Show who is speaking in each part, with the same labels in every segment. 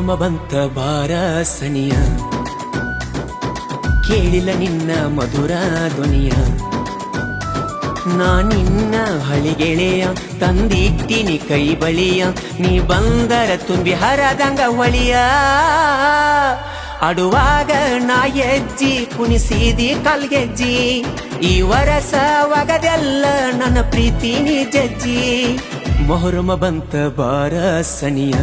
Speaker 1: ಮೊಹರಮ ಬಂತ ಬಾರ ಸನಿಯ, ಕೇಳಿಲ್ಲ ನಿನ್ನ ಮಧುರ ಧ್ವನಿಯ. ನಾ ನಿನ್ನ ಹಳಿಗೆಳೆಯ ತಂದಿಟ್ಟಿನಿ ಕೈ ಬಳಿಯ, ನೀ ಬಂದರ ತುಂಬಿ ಹರದಂಗ ಹೊಳಿಯ. ಆಡುವಾಗ ನಾ ಹೆಜ್ಜಿ ಕುಣಿಸಿದಿ ಕಲ್ಗೆಜ್ಜಿ, ಈ ವರಸ ಒಗದೆಲ್ಲ ನನ್ನ ಪ್ರೀತಿ ನೀ ಜಜ್ಜಿ. ಮೊಹರಮ ಬಂತ ಬಾರ ಸನಿಯ,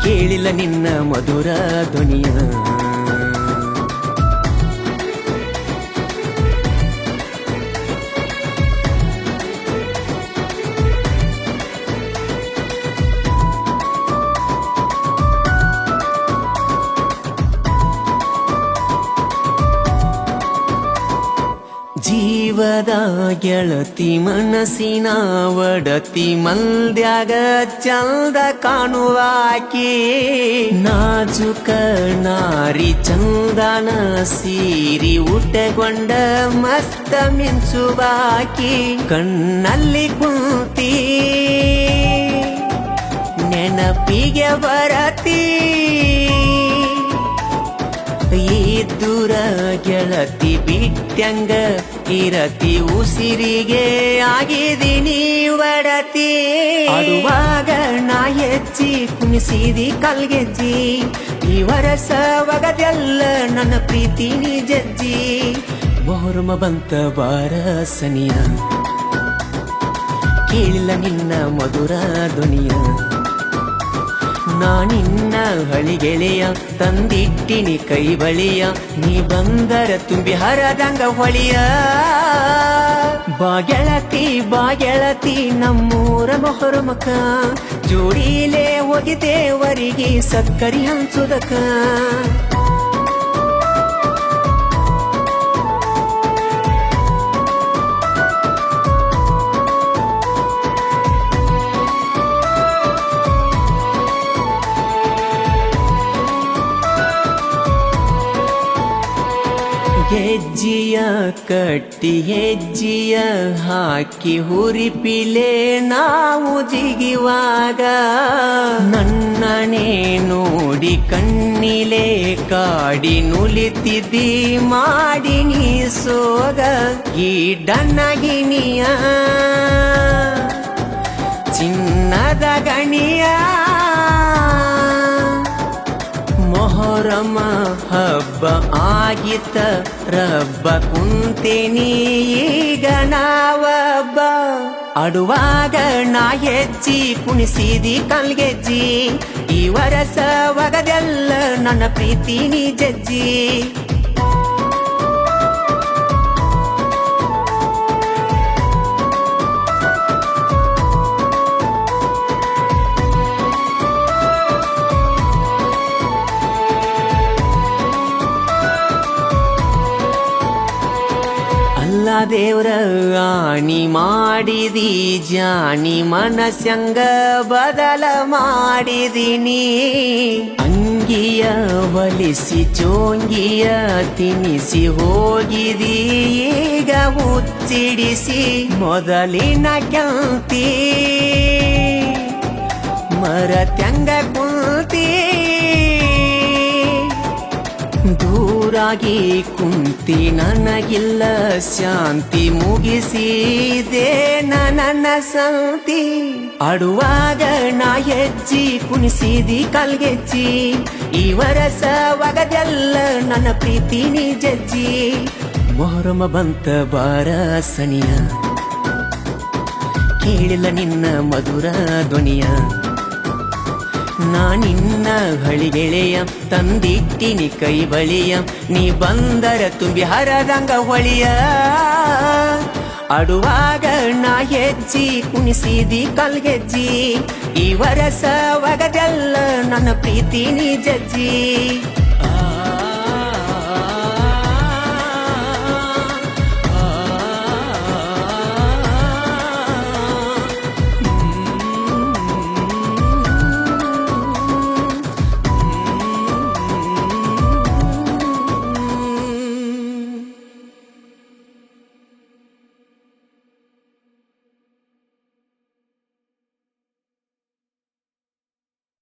Speaker 1: ಕೇಳಿಲ್ಲ ನಿನ್ನ ಮಧುರ ಧ್ವನಿಯ. ಜೀವದ ಗೆಳತಿ ಮನಸ್ಸಿನ ಒಡತಿ, ಮಲ್ದ್ಯಾಗ ಚಂದ ಕಾಣುವಾಕಿ. ನಾಜುಕ ನಾರಿ ಚಂದನ ಸೀರಿ ಉಟ್ಟಗೊಂಡ ಮಸ್ತ ಮಿಂಚುವಾಕಿ. ಕಣ್ಣಲ್ಲಿ ಕುಂತಿ ನೆನಪಿಗೆ ಬರತಿ, ಈ ದೂರ ಗೆಳತಿ ಬಿಟ್ಟಂಗ ಇರತಿ, ಉಸಿರಿಗೆ ಆಗಿದೀನಿ ಒಡತಿ. ಆಡುವಾಗ ನಾ ಹೆಜ್ಜಿ ಕುಣಿಸಿದಿ ಕಲ್ಗೆಜ್ಜಿ, ಈ ವರಸ ಒಗದೆಲ್ಲ ನನ್ನ ಪ್ರೀತಿ ನೀ ಜಜ್ಜಿ. ಮೊಹರಮ ಬಂತ ಬಾರ ಸನಿಯ, ಕೇಳಿಲ್ಲ ನಿನ್ನ ಮಧುರ ಧ್ವನಿಯ. ನಾ ನಿನ್ನ ಹಳಿಗೆಳೆಯ ತಂದಿಟ್ಟಿನಿ ಕೈ ಬಳಿಯ, ನೀ ಬಂದರ ತುಂಬಿ ಹರದಂಗ ಹೊಳಿಯ. ಬಾಗೆಳತಿ ಬಾಗೆಳತಿ ನಮ್ಮೂರ ಮೊಹರಮಕ, ಜೋಡಿಲೇ ಹೋಗಿದ್ದೇವರಿಗೆ ಸಕ್ಕರಿ ಹಂಚುದಕ. ಹೆಜ್ಜಿಯ ಕಟ್ಟಿ ಹೆಜ್ಜಿಯ ಹಾಕಿ ಹುರಿಪಿಲೆ ನಾವು ಜಿಗಿವಾಗ, ನನ್ನನೆ ನೋಡಿ ಕಣ್ಣಿಲೆ ಕಾಡಿ ನುಲಿತಿದ್ದಿ ಮಾಡಿ ನೀ ಸೋಗ. ಈ ಡನ್ನಗಿನಿಯ ಚಿನ್ನದ ಗಣಿಯ, ಮೊಹರಮ ಹಬ್ಬ ಆಗಿತ್ತ ರಬ್ಬ ಕುಂತೇನಿ ಈಗ ನಾವಬ್ಬ. ಆಡುವಾಗ ನಾ ಹೆಜ್ಜಿ ಕುಣಿಸಿದಿ ಕಲ್ಗೆಜ್ಜಿ, ಈ ವರಸ ಒಗದೆಲ್ಲ ನನ್ನ ಪ್ರೀತಿ ನೀ ಜಜ್ಜಿ. ಅಲ್ಲ ದೇವ್ರ ಆಣಿ ಮಾಡಿದಿ ಜಾಣಿ, ಮನಸ್ಸಂಗ ಬದಲ ಮಾಡಿದಿನಿ. ಅಂಗಿಯ ಹೊಲಿಸಿ ಚೋಂಗಿಯ ತಿನಿಸಿ ಹೋಗಿದಿ ಈಗ ಹುಚ್ಚಿಡಿಸಿ. ಮೊದಲಿನ ಕೆಂತಿ ಮರತ್ಯಂಗ ಕುಂತಿ, ದೂರಾಗಿ ಕುಂತಿ ನನಗಿಲ್ಲ ಶಾಂತಿ, ಮುಗಿಸಿದೆ ನನ್ನ ಸಂತಿ. ಆಡುವಾಗ ನಾ ಹೆಜ್ಜಿ ಕುಣಿಸಿದಿ ಕಲ್ಗೆಜ್ಜಿ, ಈ ವರಸ ಒಗದೆಲ್ಲ ನನ್ನ ಪ್ರೀತಿ ನೀ ಜಜ್ಜಿ. ಮೊಹರಮ ಬಂತ ಬಾರ ಸನಿಯ, ಕೇಳಿಲ್ಲ ನಿನ್ನ ಮಧುರ ಧ್ವನಿಯ. ನಾ ನಿನ್ನ ಹಳಿಗೆಳೆಯ ತಂದಿಟ್ಟಿನಿ ಕೈ ಬಳಿಯ, ನೀ ಬಂದರ ತುಂಬಿ ಹರದಂಗ ಹೊಳಿಯ. ಆಡುವಾಗ ನಾ ಹೆಜ್ಜಿ ಕುಣಿಸಿದಿ ಕಲ್ಗೆಜ್ಜಿ, ಈ ವರಸ ಒಗದೆಲ್ಲ ನನ್ನ ಪ್ರೀತಿ ನೀ ಜಜ್ಜಿ.